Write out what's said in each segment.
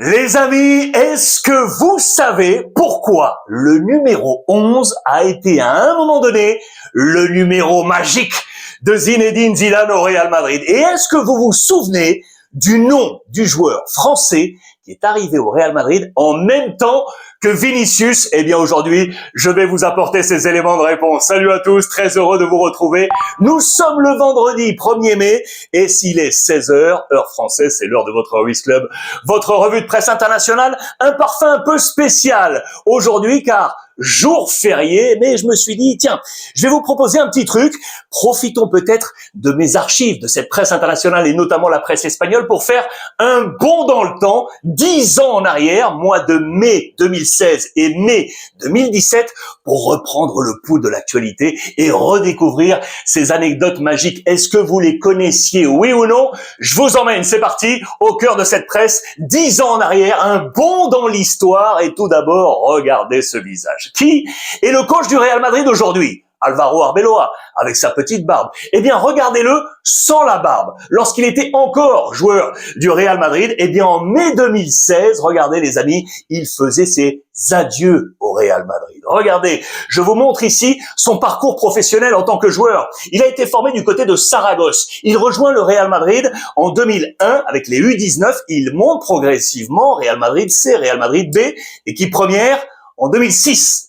Les amis, est-ce que vous savez pourquoi le numéro 11 a été à un moment donné le numéro magique de Zinedine Zidane au Real Madrid? Et est-ce que vous vous souvenez du nom du joueur français qui est arrivé au Real Madrid en même temps que Vinicius? Eh bien aujourd'hui, je vais vous apporter ces éléments de réponse. Salut à tous, très heureux de vous retrouver. Nous sommes le vendredi 1er mai et s'il est 16h, heure française, c'est l'heure de votre Ruiz Club, votre revue de presse internationale, un parfum un peu spécial aujourd'hui car jour férié, mais je me suis dit, tiens, je vais vous proposer un petit truc. Profitons peut-être de mes archives de cette presse internationale et notamment la presse espagnole pour faire un bond dans le temps, 10 ans en arrière, mois de mai 2016 et mai 2017, pour reprendre le pouls de l'actualité et redécouvrir ces anecdotes magiques. Est-ce que vous les connaissiez, oui ou non? Je vous emmène, c'est parti, au cœur de cette presse, 10 ans en arrière, un bond dans l'histoire et tout d'abord, regardez ce visage. Qui est le coach du Real Madrid aujourd'hui? Alvaro Arbeloa, avec sa petite barbe. Eh bien, regardez-le sans la barbe. Lorsqu'il était encore joueur du Real Madrid, eh bien, en mai 2016, regardez les amis, il faisait ses adieux au Real Madrid. Regardez, je vous montre ici son parcours professionnel en tant que joueur. Il a été formé du côté de Saragosse. Il rejoint le Real Madrid en 2001 avec les U19. Il monte progressivement. Real Madrid C, Real Madrid B, équipe première en 2006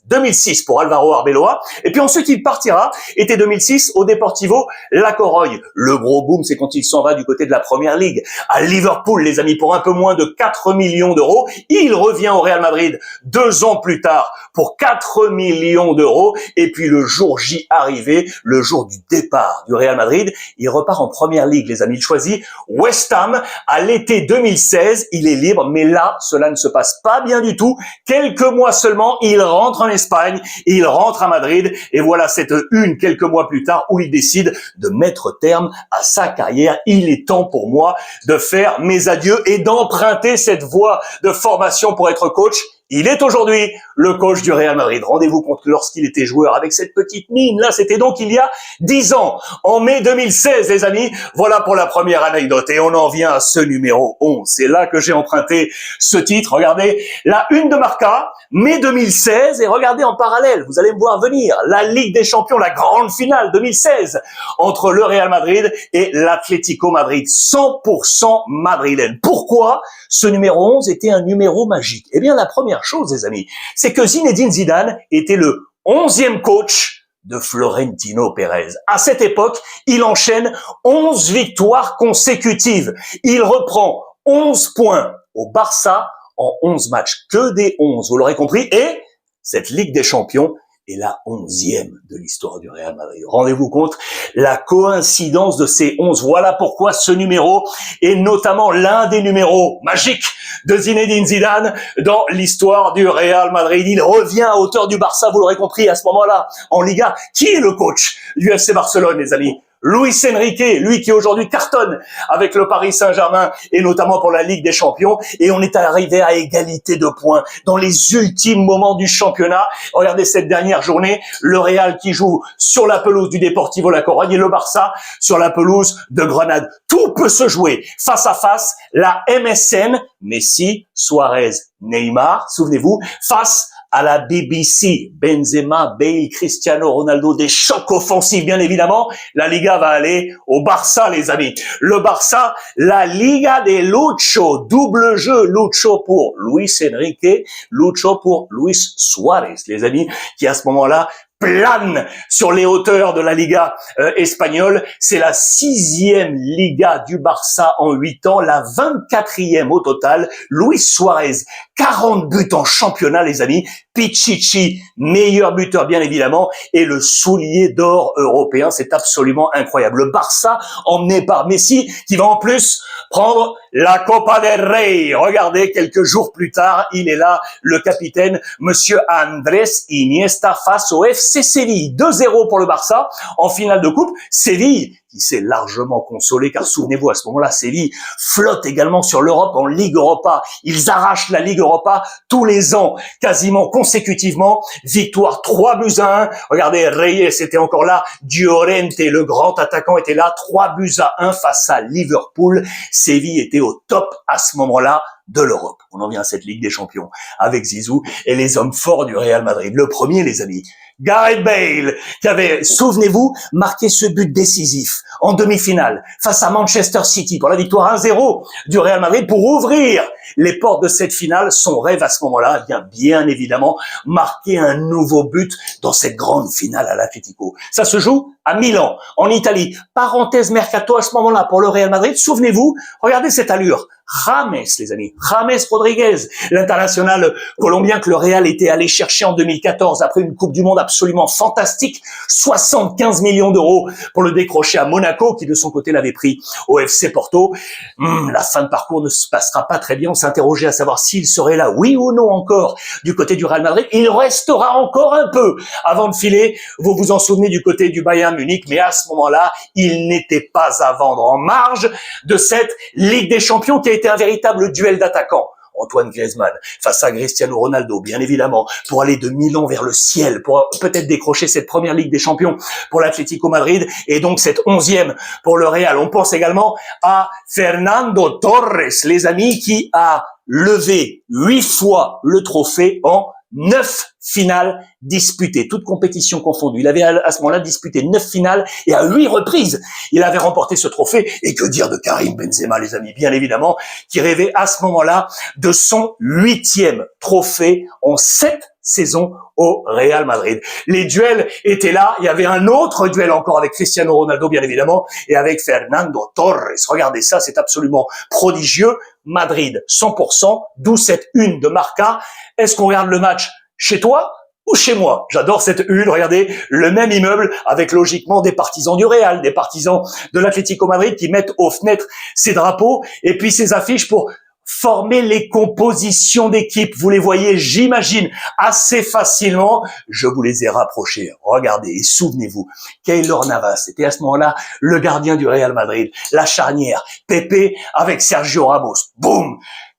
pour Alvaro Arbeloa. Et puis ensuite, il partira, été 2006, au Deportivo La Corogne. Le gros boom, c'est quand il s'en va du côté de la Première Ligue. À Liverpool, les amis, pour un peu moins de 4 millions d'euros. Il revient au Real Madrid 2 ans plus tard pour 4 millions d'euros. Et puis le jour J arrivé, le jour du départ du Real Madrid, il repart en Première Ligue, les amis. Il choisit West Ham à l'été 2016. Il est libre, mais là, cela ne se passe pas bien du tout. Quelques mois seulement, il rentre en Espagne, il rentre à Madrid et voilà cette une quelques mois plus tard où il décide de mettre terme à sa carrière. Il est temps pour moi de faire mes adieux et d'emprunter cette voie de formation pour être coach. Il est aujourd'hui le coach du Real Madrid. Rendez-vous compte que lorsqu'il était joueur avec cette petite mine, là, c'était donc il y a 10 ans, en mai 2016, les amis. Voilà pour la première anecdote. Et on en vient à ce numéro 11. C'est là que j'ai emprunté ce titre. Regardez, la une de Marca, mai 2016. Et regardez en parallèle, vous allez me voir venir, la Ligue des Champions, la grande finale 2016, entre le Real Madrid et l'Atlético Madrid. 100% madrilène. Pourquoi ce numéro 11 était un numéro magique? Eh bien, la première chose, les amis, c'est que Zinedine Zidane était le 11e coach de Florentino Pérez. À cette époque, il enchaîne 11 victoires consécutives. Il reprend 11 points au Barça en 11 matchs. Que des 11, vous l'aurez compris. Et cette Ligue des Champions est la 11e de l'histoire du Real Madrid. Rendez-vous compte la coïncidence de ces 11. Voilà pourquoi ce numéro est notamment l'un des numéros magiques de Zinedine Zidane dans l'histoire du Real Madrid. Il revient à hauteur du Barça, vous l'aurez compris, à ce moment-là, en Liga. Qui est le coach du FC Barcelone, les amis? Luis Enrique, lui qui aujourd'hui cartonne avec le Paris Saint-Germain et notamment pour la Ligue des Champions. Et on est arrivé à égalité de points dans les ultimes moments du championnat. Regardez cette dernière journée, le Real qui joue sur la pelouse du Deportivo La Corogne et le Barça sur la pelouse de Grenade. Tout peut se jouer face à face. La MSN, Messi, Suarez, Neymar, souvenez-vous, face à la BBC, Benzema, Bale, Cristiano Ronaldo, des chocs offensifs bien évidemment. La Liga va aller au Barça, les amis. Le Barça, la Liga de Lucho, double jeu, Lucho pour Luis Enrique, Lucho pour Luis Suarez, les amis, qui à ce moment-là plane sur les hauteurs de la Liga espagnole. C'est la 6e Liga du Barça en 8 ans, la 24e au total. Luis Suarez, 40 buts en championnat, les amis. Pichichi, meilleur buteur bien évidemment, et le soulier d'or européen, c'est absolument incroyable. Le Barça emmené par Messi, qui va en plus prendre la Copa del Rey. Regardez, quelques jours plus tard, il est là, le capitaine, monsieur Andrés Iniesta face au FC Séville. 2-0 pour le Barça en finale de coupe. Séville qui s'est largement consolé, car souvenez-vous, à ce moment-là, Séville flotte également sur l'Europe en Ligue Europa. Ils arrachent la Ligue Europa tous les ans, quasiment consécutivement. Victoire 3-1. Regardez, Reyes était encore là. Llorente, le grand attaquant, était là. 3-1 face à Liverpool. Séville était au top à ce moment-là de l'Europe. On en vient à cette Ligue des Champions avec Zizou et les hommes forts du Real Madrid. Le premier, les amis, Gareth Bale, qui avait, souvenez-vous, marqué ce but décisif en demi-finale face à Manchester City pour la victoire 1-0 du Real Madrid pour ouvrir les portes de cette finale. Son rêve à ce moment-là, bien évidemment, marquer un nouveau but dans cette grande finale à l'Atlético. Ça se joue à Milan, en Italie. Parenthèse mercato à ce moment-là pour le Real Madrid. Souvenez-vous, regardez cette allure. James, les amis, James Rodriguez, l'international colombien que le Real était allé chercher en 2014 après une Coupe du Monde absolument fantastique, 75 millions d'euros pour le décrocher à Monaco, qui de son côté l'avait pris au FC Porto. La fin de parcours ne se passera pas très bien. On s'interrogeait à savoir s'il serait là, oui ou non encore, du côté du Real Madrid. Il restera encore un peu avant de filer, vous vous en souvenez, du côté du Bayern Munich, mais à ce moment-là, il n'était pas à vendre en marge de cette Ligue des Champions qui a été un véritable duel d'attaquants. Antoine Griezmann face à Cristiano Ronaldo, bien évidemment, pour aller de Milan vers le ciel, pour peut-être décrocher cette première Ligue des Champions pour l'Atlético Madrid et donc cette 11e pour le Real. On pense également à Fernando Torres, les amis, qui a levé 8 fois le trophée en 9 finales disputées, toutes compétitions confondues. Il avait à ce moment-là disputé 9 finales et à 8 reprises, il avait remporté ce trophée. Et que dire de Karim Benzema, les amis, bien évidemment, qui rêvait à ce moment-là de son 8e trophée en 7 saisons au Real Madrid. Les duels étaient là. Il y avait un autre duel encore avec Cristiano Ronaldo, bien évidemment, et avec Fernando Torres. Regardez ça, c'est absolument prodigieux. Madrid, 100%, d'où cette une de Marca. Est-ce qu'on regarde le match chez toi ou chez moi? J'adore cette une, regardez, le même immeuble avec logiquement des partisans du Real, des partisans de l'Atlético Madrid qui mettent aux fenêtres ces drapeaux et puis ces affiches pour former les compositions d'équipe. Vous les voyez, j'imagine, assez facilement. Je vous les ai rapprochés. Regardez et souvenez-vous, Keylor Navas était à ce moment-là le gardien du Real Madrid. La charnière, Pepe avec Sergio Ramos. Boum!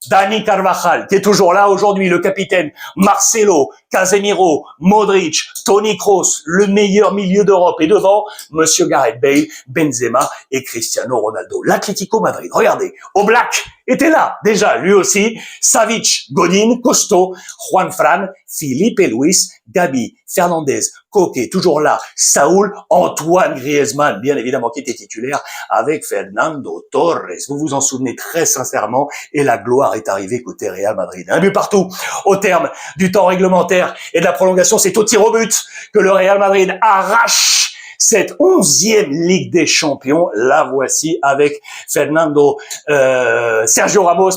Dani Carvajal, qui est toujours là aujourd'hui, le capitaine, Marcelo, Casemiro, Modric, Toni Kroos, le meilleur milieu d'Europe. Et devant, Monsieur Gareth Bale, Benzema et Cristiano Ronaldo. L'Atlético Madrid, regardez, Oblak était là, déjà, lui aussi. Savic, Godin, Costo, Juan Fran, Felipe Luis, Gabi, Fernandez, Koke, toujours là, Saúl, Antoine Griezmann, bien évidemment, qui était titulaire, avec Fernando Torres. Vous vous en souvenez très sincèrement, et la gloire est arrivée côté Real Madrid. Un but partout, au terme du temps réglementaire et de la prolongation, c'est au tir au but que le Real Madrid arrache cette 11e Ligue des Champions. La voici avec Sergio Ramos,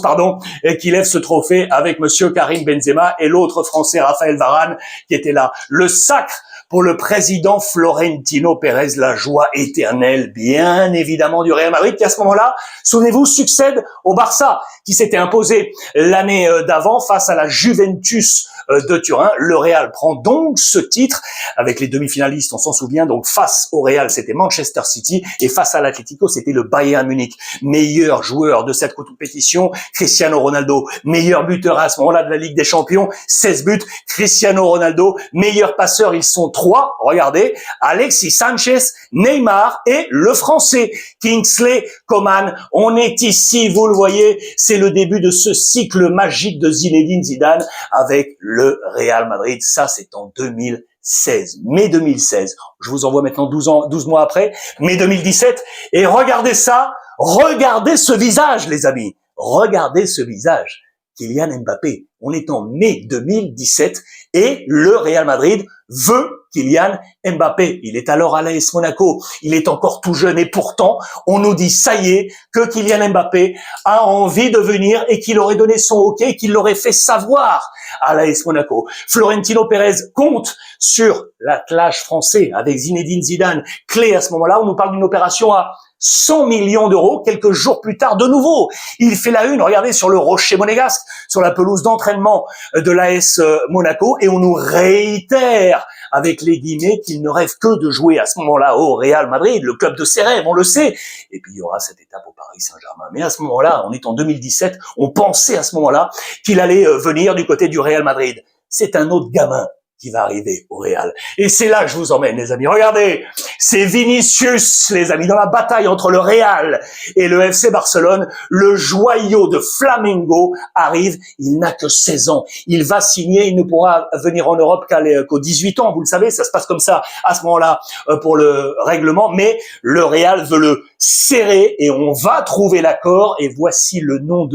qui lève ce trophée avec Monsieur Karim Benzema et l'autre Français, Raphaël Varane, qui était là. Le sacre pour le président Florentino Pérez, la joie éternelle, bien évidemment, du Real Madrid, qui à ce moment-là, souvenez-vous, succède au Barça, qui s'était imposé l'année d'avant face à la Juventus de Turin. Le Real prend donc ce titre avec les demi-finalistes, on s'en souvient, donc face au Real, c'était Manchester City, et face à l'Atlético, c'était le Bayern Munich. Meilleur joueur de cette compétition, Cristiano Ronaldo. Meilleur buteur à ce moment-là de la Ligue des Champions, 16 buts. Cristiano Ronaldo, meilleur passeur, ils sont 3, regardez, Alexis Sanchez, Neymar et le Français, Kingsley Coman. On est ici, vous le voyez, c'est le début de ce cycle magique de Zinedine Zidane avec le Real Madrid. Ça, c'est en 2016, mai 2016. Je vous envoie maintenant 12 mois après, mai 2017. Et regardez ça, regardez ce visage, les amis. Regardez ce visage. Kylian Mbappé. On est en mai 2017 et le Real Madrid veut Kylian Mbappé. Il est alors à l'AS Monaco. Il est encore tout jeune et pourtant, on nous dit, ça y est, que Kylian Mbappé a envie de venir et qu'il aurait donné son OK et qu'il l'aurait fait savoir à l'AS Monaco. Florentino Pérez compte sur l'attelage français avec Zinedine Zidane. Clé à ce moment-là, on nous parle d'une opération à 100 millions d'euros. Quelques jours plus tard, de nouveau, il fait la une, regardez, sur le rocher monégasque, sur la pelouse d'entraînement de l'AS Monaco, et on nous réitère avec les guillemets qu'il ne rêve que de jouer à ce moment-là au Real Madrid, le club de ses rêves, on le sait. Et puis il y aura cette étape au Paris Saint-Germain. Mais à ce moment-là, on est en 2017, on pensait à ce moment-là qu'il allait venir du côté du Real Madrid. C'est un autre gamin qui va arriver au Real. Et c'est là que je vous emmène, les amis. Regardez, c'est Vinicius, les amis, dans la bataille entre le Real et le FC Barcelone. Le joyau de Flamengo arrive. Il n'a que 16 ans. Il va signer. Il ne pourra venir en Europe qu'aux 18 ans. Vous le savez, ça se passe comme ça à ce moment-là pour le règlement. Mais le Real veut le serrer et on va trouver l'accord. Et voici le nom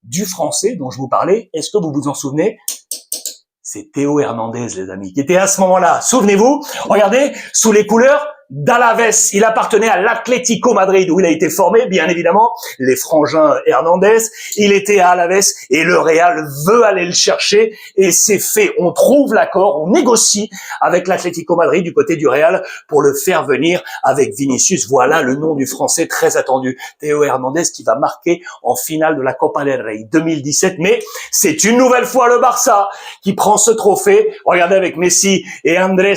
du Français dont je vous parlais. Est-ce que vous vous en souvenez? C'est Théo Hernandez, les amis, qui était à ce moment-là. Souvenez-vous, regardez, sous les couleurs d'Alaves. Il appartenait à l'Atlético Madrid, où il a été formé, bien évidemment, les frangins Hernandez. Il était à Alaves et le Real veut aller le chercher et c'est fait. On trouve l'accord, on négocie avec l'Atlético Madrid du côté du Real pour le faire venir avec Vinicius. Voilà le nom du Français très attendu, Théo Hernandez, qui va marquer en finale de la Copa del Rey 2017. Mais c'est une nouvelle fois le Barça qui prend ce trophée. Regardez avec Messi et Andrés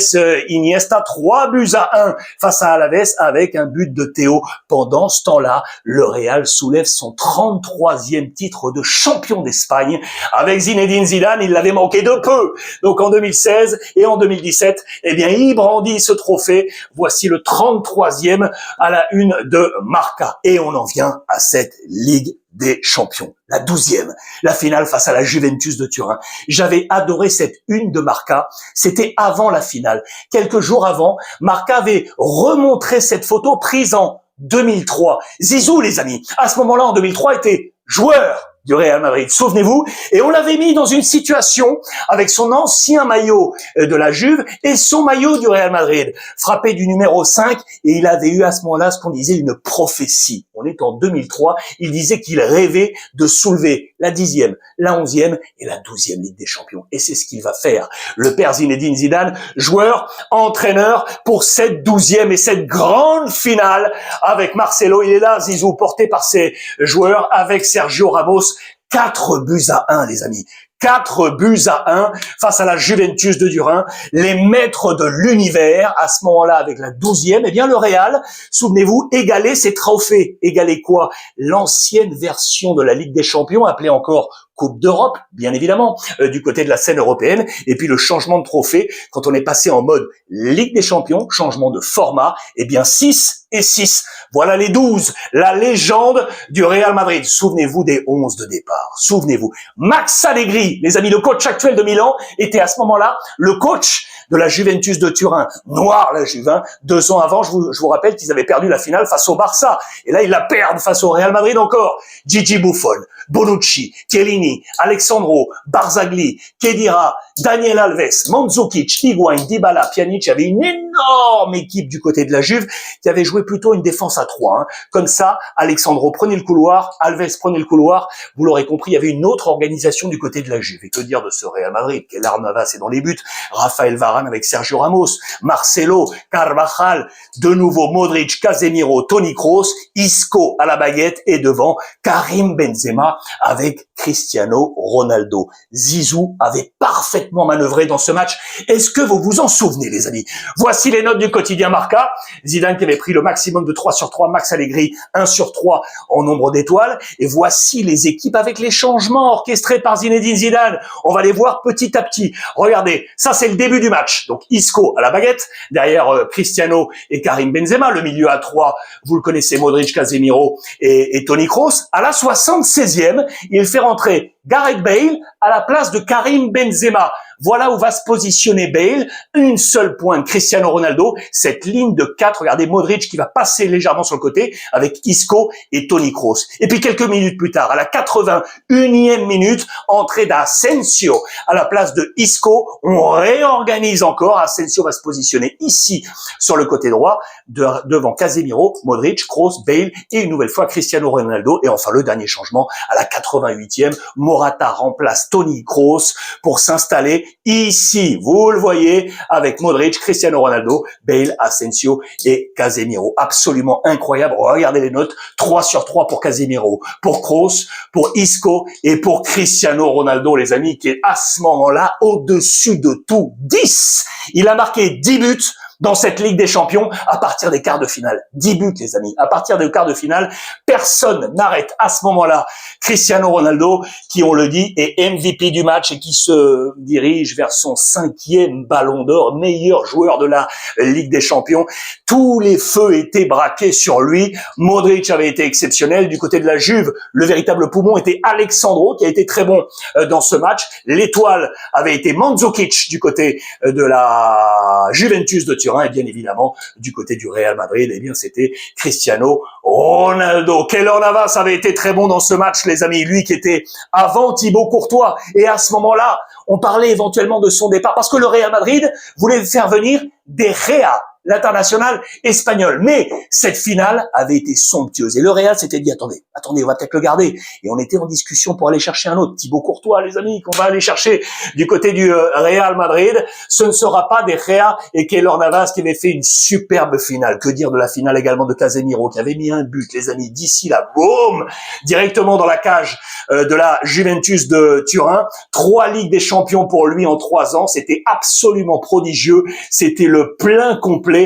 Iniesta, 3-1 face à Alaves avec un but de Théo. Pendant ce temps-là, le Real soulève son 33e titre de champion d'Espagne. Avec Zinedine Zidane, il l'avait manqué de peu. Donc en 2016 et en 2017, eh bien, il brandit ce trophée. Voici le 33e à la une de Marca. Et on en vient à cette Ligue des Champions, la 12e, la finale face à la Juventus de Turin. J'avais adoré cette une de Marca, c'était avant la finale. Quelques jours avant, Marca avait remontré cette photo prise en 2003. Zizou, les amis, à ce moment-là, en 2003, était joueur du Real Madrid, souvenez-vous, et on l'avait mis dans une situation avec son ancien maillot de la Juve et son maillot du Real Madrid, frappé du numéro 5, et il avait eu à ce moment-là ce qu'on disait une prophétie. On est en 2003, il disait qu'il rêvait de soulever la 10e, la 11e et la 12e Ligue des Champions. Et c'est ce qu'il va faire. Le père Zinedine Zidane, joueur, entraîneur pour cette 12e et cette grande finale avec Marcelo. Il est là, Zizou, porté par ses joueurs avec Sergio Ramos. 4-1, les amis. 4-1 face à la Juventus de Turin, les maîtres de l'univers. À ce moment-là, avec la 12e, eh bien, le Real, souvenez-vous, égalait ses trophées. Égalait quoi? L'ancienne version de la Ligue des Champions, appelée encore Coupe d'Europe, bien évidemment, du côté de la scène européenne. Et puis le changement de trophée, quand on est passé en mode Ligue des Champions, changement de format, eh bien 6 et 6. Voilà les 12, la légende du Real Madrid. Souvenez-vous des 11 de départ. Souvenez-vous. Max Allegri, les amis, le coach actuel de Milan, était à ce moment-là le coach de la Juventus de Turin. Noir, la Juve, hein. 2 ans avant, je vous rappelle qu'ils avaient perdu la finale face au Barça. Et là, ils la perdent face au Real Madrid encore. Gigi Buffon, Bonucci, Chiellini, Alexandro, Barzagli, Khedira, Daniel Alves, Mandzukic, Higuaín, Dybala, Pjanic. Il y avait une énorme équipe du côté de la Juve qui avait joué plutôt une défense à 3. Hein. Comme ça, Alexandro prenait le couloir, Alves prenait le couloir. Vous l'aurez compris, il y avait une autre organisation du côté de la Juve. Et que dire de ce Real Madrid? Keylor Navas est dans les buts, Raphaël Varane avec Sergio Ramos, Marcelo, Carvajal, de nouveau Modric, Casemiro, Toni Kroos, Isco à la baguette et devant Karim Benzema avec Cristiano Ronaldo. Zizou avait parfaitement manœuvré dans ce match. Est-ce que vous vous en souvenez, les amis? Voici les notes du quotidien Marca. Zidane qui avait pris le maximum de 3/3, Max Allegri 1/3 en nombre d'étoiles. Et voici les équipes avec les changements orchestrés par Zinedine Zidane. On va les voir petit à petit. Regardez, ça c'est le début du match. Donc Isco à la baguette, derrière Cristiano et Karim Benzema. Le milieu à 3, vous le connaissez, Modric, Casemiro et Toni Kroos. À la 76e, il fait rentrer Gareth Bale à la place de Karim Benzema. Voilà où va se positionner Bale. Une seule pointe, Cristiano Ronaldo. Cette ligne de 4, regardez Modric qui va passer légèrement sur le côté avec Isco et Toni Kroos. Et puis quelques minutes plus tard, à la 81e minute, entrée d'Asensio à la place de Isco. On réorganise encore. Asensio va se positionner ici sur le côté droit devant Casemiro, Modric, Kroos, Bale et une nouvelle fois Cristiano Ronaldo. Et enfin le dernier changement à la 88e, Morata remplace Toni Kroos pour s'installer ici, vous le voyez, avec Modric, Cristiano Ronaldo, Bale, Asensio et Casemiro. Absolument incroyable. Regardez les notes. 3/3 pour Casemiro, pour Kroos, pour Isco et pour Cristiano Ronaldo, les amis, qui est à ce moment-là au-dessus de tout. 10. Il a marqué 10 buts dans cette Ligue des Champions à partir des quarts de finale. 10 buts, les amis. À partir des quarts de finale, personne n'arrête à ce moment-là Cristiano Ronaldo, qui, on le dit, est MVP du match et qui se dirige vers son 5e ballon d'or, meilleur joueur de la Ligue des Champions. Tous les feux étaient braqués sur lui. Modric avait été exceptionnel. Du côté de la Juve, le véritable poumon était Alexandro, qui a été très bon dans ce match. L'étoile avait été Mandzukic du côté de la Juventus de Turin, et bien évidemment du côté du Real Madrid, eh bien c'était Cristiano Ronaldo. Keylor Navas avait été très bon dans ce match, les amis, lui qui était avant Thibaut Courtois, et à ce moment-là, on parlait éventuellement de son départ parce que le Real Madrid voulait faire venir De Gea, l'international espagnol. Mais cette finale avait été somptueuse. Et le Real s'était dit, attendez, on va peut-être le garder. Et on était en discussion pour aller chercher un autre. Thibaut Courtois, les amis, qu'on va aller chercher du côté du Real Madrid. Ce ne sera pas De Gea et Keylor Navas qui avait fait une superbe finale. Que dire de la finale également de Casemiro qui avait mis un but, les amis, d'ici là, boum, directement dans la cage de la Juventus de Turin. 3 Ligues des Champions pour lui en 3 ans. C'était absolument prodigieux. C'était le plein complet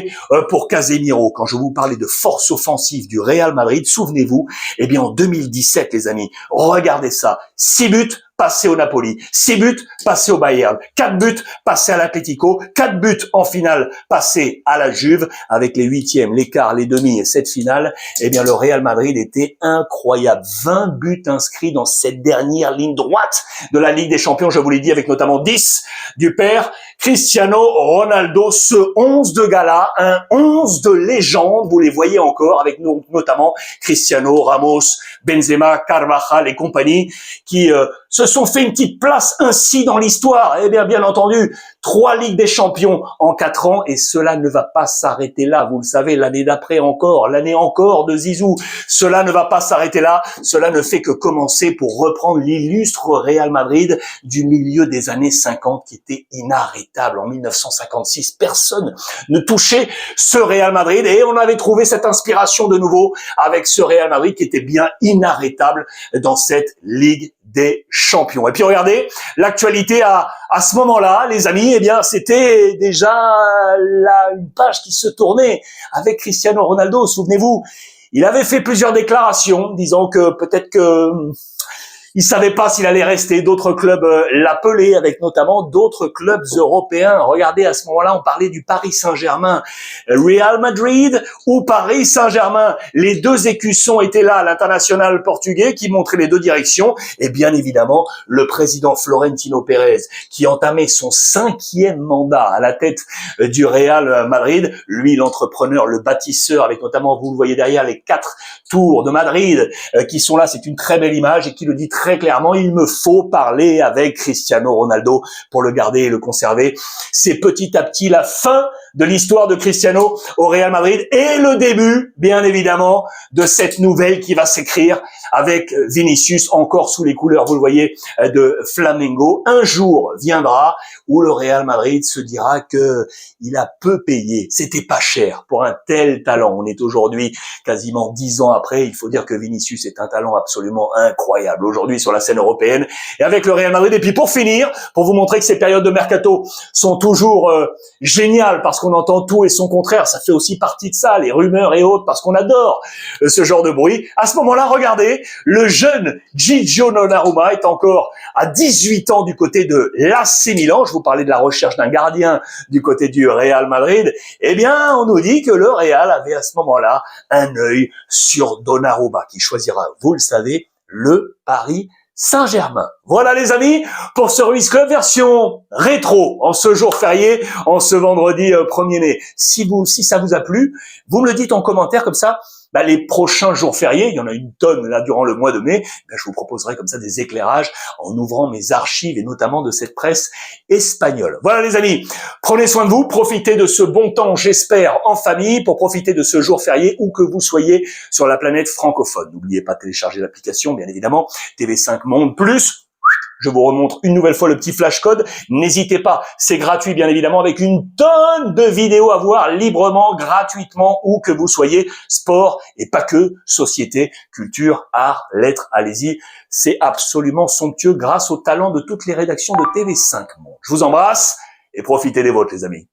pour Casemiro. Quand je vous parlais de force offensive du Real Madrid, souvenez-vous, eh bien en 2017, les amis, regardez ça, 6 buts passés au Napoli, 6 buts passés au Bayern, 4 buts passés à l'Atlético, 4 buts en finale passés à la Juve, avec les 8e, les quarts, les demi et cette finale, eh bien le Real Madrid était incroyable. 20 buts inscrits dans cette dernière ligne droite de la Ligue des Champions, je vous l'ai dit, avec notamment 10 du père Cristiano Ronaldo, ce 11 de gala, un 11 de légende, vous les voyez encore, avec notamment Cristiano, Ramos, Benzema, Carvajal et compagnie, qui se sont fait une petite place ainsi dans l'histoire. Eh bien entendu, 3 Ligues des Champions en 4 ans, et cela ne va pas s'arrêter là. Vous le savez, l'année d'après encore, l'année encore de Zizou. Cela ne va pas s'arrêter là. Cela ne fait que commencer pour reprendre l'illustre Real Madrid du milieu des années 50 qui était inarrêtable. En 1956, personne ne touchait ce Real Madrid et on avait trouvé cette inspiration de nouveau avec ce Real Madrid qui était bien inarrêtable dans cette Ligue des Champions. Et puis regardez, l'actualité à ce moment-là, les amis, eh bien c'était déjà une page qui se tournait avec Cristiano Ronaldo. Souvenez-vous, il avait fait plusieurs déclarations disant que peut-être que il savait pas s'il allait rester. D'autres clubs l'appelaient, avec notamment d'autres clubs européens. Regardez, à ce moment-là, on parlait du Paris Saint-Germain. Real Madrid ou Paris Saint-Germain. Les deux écussons étaient là, l'international portugais qui montrait les deux directions. Et bien évidemment, le président Florentino Pérez, qui entamait son 5e mandat à la tête du Real Madrid. Lui, l'entrepreneur, le bâtisseur, avec notamment, vous le voyez derrière, les 4 tours de Madrid qui sont là. C'est une très belle image et qui le dit très clairement, il me faut parler avec Cristiano Ronaldo pour le garder et le conserver. C'est petit à petit la fin de l'histoire de Cristiano au Real Madrid et le début, bien évidemment, de cette nouvelle qui va s'écrire avec Vinicius, encore sous les couleurs, vous le voyez, de Flamengo. Un jour viendra où le Real Madrid se dira que il a peu payé. C'était pas cher pour un tel talent. On est aujourd'hui quasiment 10 ans après. Il faut dire que Vinicius est un talent absolument incroyable aujourd'hui sur la scène européenne et avec le Real Madrid. Et puis pour finir, pour vous montrer que ces périodes de mercato sont toujours géniales parce qu'on entend tout et son contraire, ça fait aussi partie de ça, les rumeurs et autres, parce qu'on adore ce genre de bruit. À ce moment-là, regardez, le jeune Gigio Donnarumma est encore à 18 ans du côté de l'AC Milan. Je vous parlais de la recherche d'un gardien du côté du Real Madrid. Eh bien, on nous dit que le Real avait à ce moment-là un œil sur Donnarumma, qui choisira, vous le savez, le Paris Saint-Germain. Voilà les amis, pour ce Ruiz Club version rétro, en ce jour férié, en ce vendredi 1er mai. Si ça vous a plu, vous me le dites en commentaire, comme ça, les prochains jours fériés, il y en a une tonne là durant le mois de mai, je vous proposerai comme ça des éclairages en ouvrant mes archives et notamment de cette presse espagnole. Voilà les amis, prenez soin de vous, profitez de ce bon temps, j'espère, en famille, pour profiter de ce jour férié où que vous soyez sur la planète francophone. N'oubliez pas de télécharger l'application, bien évidemment, TV5 Monde Plus. Je vous remontre une nouvelle fois le petit flash code. N'hésitez pas, c'est gratuit bien évidemment, avec une tonne de vidéos à voir librement, gratuitement, où que vous soyez, sport et pas que, société, culture, art, lettres, allez-y. C'est absolument somptueux grâce au talent de toutes les rédactions de TV5 Monde. Je vous embrasse et profitez des vôtres les amis.